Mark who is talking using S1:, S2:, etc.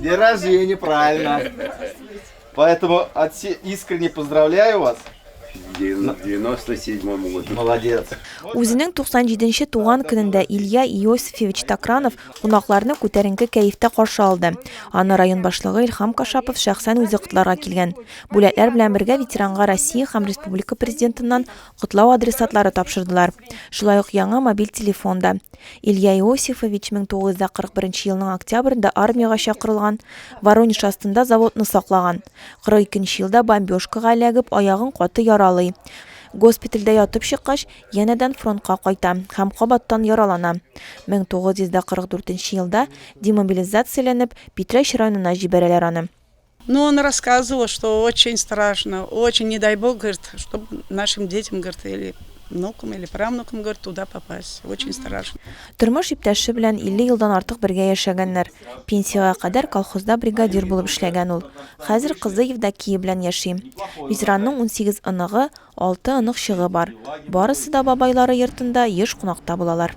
S1: День рождения, правильно. Поэтому искренне поздравляю вас.
S2: В 97 году.
S1: Молодец.
S3: Үзенең 97-нче туган көнендә Илья Иосифович Такранов кунакларны күтәренке кәефтә каршы алды. Аны район башлыгы Илһам Кашапов шәхсән үзе котларга килгән. Бүләкләр белән бергә ветеранга Россия һәм республика президентыннан котлау адресатлары тапшырдылар. Шулай ук яңа мобиль телефонда. Илья Иосифович 1941 елның октябрендә армиягә чакырылган, Воронеж астында заводны саклаган. 42 елда бомбежкага эләгеп, аягын каты яралый. Госпитальдә ятып чыккач, янәдән фронтка кайта һәм кабаттан яралана. 1944 елда демобилизацияләнеп, Питрәч районына җибәрәләр аны.
S4: Ну, он рассказывал, что очень страшно, очень, не дай бог, говорит, чтобы нашим детям, говорит, или внукам, или правнукам, говорит, туда попасть. Очень страшно.
S3: Тормыш иптәше белән 50 елдан артык бергә яшәгәннәр. Пенсияга кадәр колхозда бригадир булып эшләгән ул. Хәзер кызы Евдокия белән яши. Ветеранның 18 оныгы, 6 онык чыгы бар. Барысы да бабайлары йортында еш кунакта булалар.